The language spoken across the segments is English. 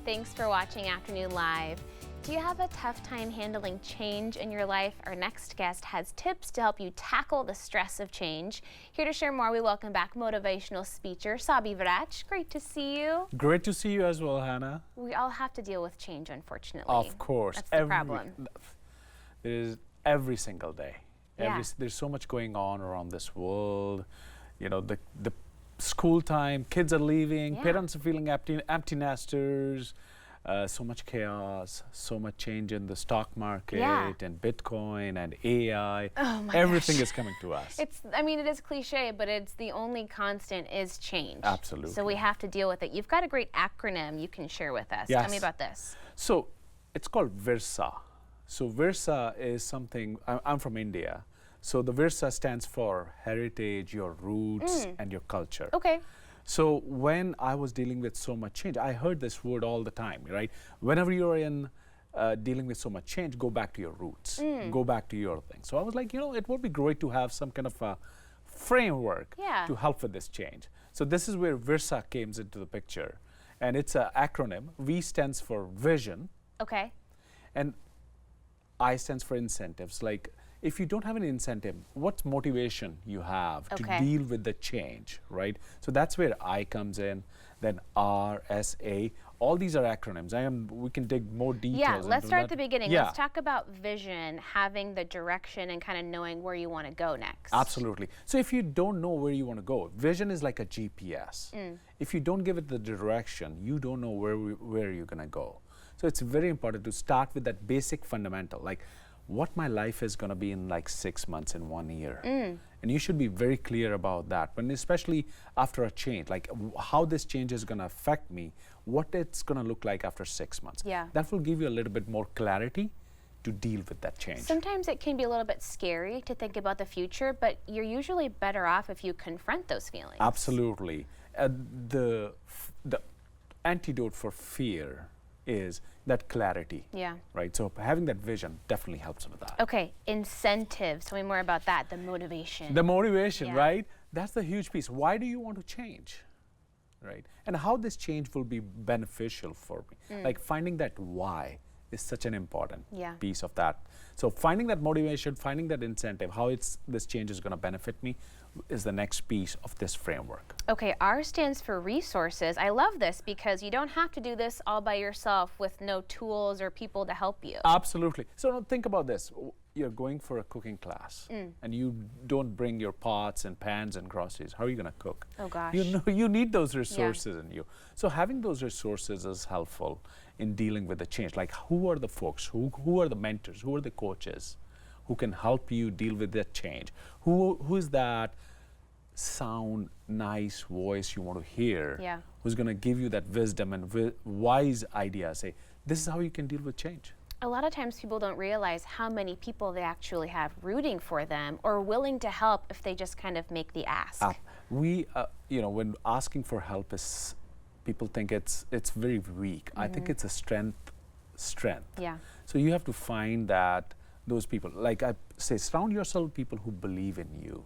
Thanks for watching Afternoon Live. Do you have a tough time handling change in your life? Our next guest has tips to help you tackle the stress of change. Here to share more, we welcome back motivational speaker Saby Waraich. Great to see you. Great to see you as well, Hannah. We all have to deal with change, unfortunately. Of course. That's the problem. There is every single day. Yeah. There's so much going on around this world. You know, the school time, kids are leaving, parents are feeling empty nesters. So much chaos, so much change in the stock market and Bitcoin and AI. Oh my Everything gosh. is coming to us. I mean, it is cliche, but it's the only constant is change. Absolutely. So we have to deal with it. You've got a great acronym you can share with us. Yes. Tell me about this. So it's called VIRSA. So VIRSA is something, I'm from India. So the VIRSA stands for heritage, your roots, and your culture. Okay. So when I was dealing with so much change, I heard this word all the time, right? Whenever you're in dealing with so much change, go back to your roots, go back to your thing. So I was like, you know, it would be great to have some kind of a framework to help with this change. So this is where VIRSA came into the picture. And it's an acronym. V stands for vision. Okay. And I stands for incentives. Like, if you don't have an incentive, what motivation you have to deal with the change, right? So that's where I comes in, then R, S, A. All these are acronyms. We can dig more details. Yeah, let's start at the that. beginning. Yeah. Let's talk about vision, having the direction and kind of knowing where you want to go next. Absolutely. So if you don't know where you want to go, vision is like a GPS. If you don't give it the direction, you don't know where you're going to go. So it's very important to start with that basic fundamental, like what my life is going to be in like 6 months and 1 year. And you should be very clear about that, when especially after a change, like how this change is going to affect me, what it's going to look like after 6 months. Yeah. That will give you a little bit more clarity to deal with that change. Sometimes it can be a little bit scary to think about the future, but you're usually better off if you confront those feelings. Absolutely. The antidote for fear is that clarity. Yeah. Right. So having that vision definitely helps with that. Okay, incentives. Tell me more about that, the motivation. The motivation, right? That's the huge piece. Why do you want to change? Right? And how this change will be beneficial for me. Like finding that why is such an important piece of that. So finding that motivation, finding that incentive, how this change is going to benefit me is the next piece of this framework. Okay, R stands for resources. I love this because you don't have to do this all by yourself with no tools or people to help you. Absolutely. So now think about this. You're going for a cooking class and you don't bring your pots and pans and groceries. How are you going to cook? Oh gosh. You need those resources in you. So having those resources is helpful in dealing with the change. Like who are the folks, who are the mentors, who are the coaches who can help you deal with that change? Who is that sound, nice voice you want to hear? Who's going to give you that wisdom and wise idea? Say, this is how you can deal with change. A lot of times people don't realize how many people they actually have rooting for them or willing to help if they just kind of make the ask. You know, when asking for help is, people think it's very weak. I think it's a strength. Yeah. So you have to find that those people, like I say, surround yourself with people who believe in you,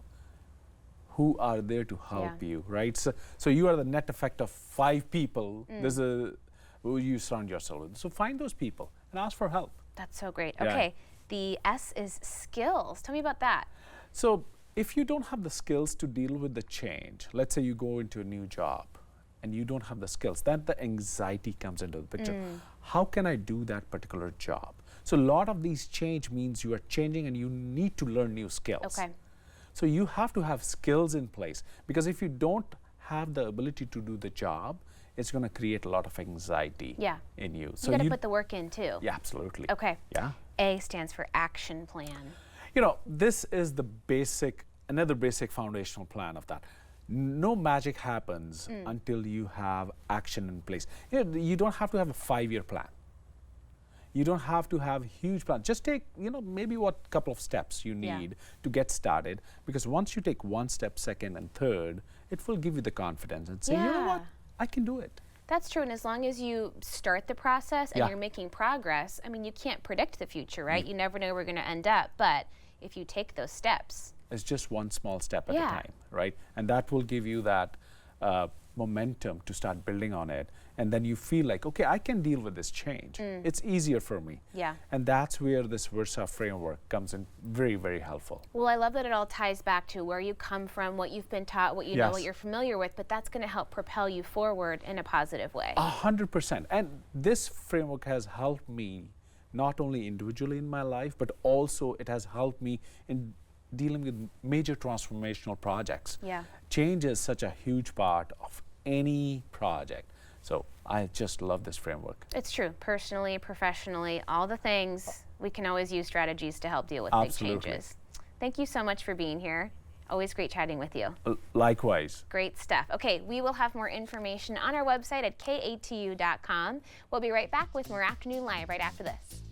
who are there to help you, right? So you are the net effect of 5 people. There's who you surround yourself with. So find those people and ask for help. That's so great. Okay, the S is skills. Tell me about that. So if you don't have the skills to deal with the change, let's say you go into a new job and you don't have the skills, then the anxiety comes into the picture. How can I do that particular job? So a lot of these change means you are changing and you need to learn new skills. Okay. So you have to have skills in place, because if you don't have the ability to do the job, it's going to create a lot of anxiety in you. So you got to put the work in too. Yeah, absolutely. Okay. Yeah. A stands for action plan. You know, this is the another basic foundational plan of that. No magic happens until you have action in place. You don't have to have a 5-year plan. You don't have to have a huge plan. Just take, maybe what couple of steps you need to get started. Because once you take 1 step, 2nd, and 3rd, it will give you the confidence and say, you know what, I can do it. That's true, and as long as you start the process and you're making progress, I mean, you can't predict the future, right? You never know where we're going to end up, but if you take those steps. It's just one small step at a time, right? And that will give you that momentum to start building on it, and then you feel like, okay, I can deal with this change. It's easier for me. Yeah. And that's where this Versa framework comes in very, very helpful. Well, I love that it all ties back to where you come from, what you've been taught, what you know, what Yes. you're familiar with, but that's going to help propel you forward in a positive way. 100%. And this framework has helped me not only individually in my life, but also it has helped me in dealing with major transformational projects. Yeah. Change is such a huge part of any project. So I just love this framework. It's true. Personally, professionally, all the things, we can always use strategies to help deal with Absolutely. big changes. Thank you so much for being here. Always great chatting with you. Likewise. Great stuff. Okay, we will have more information on our website at katu.com. We'll be right back with more Afternoon Live right after this.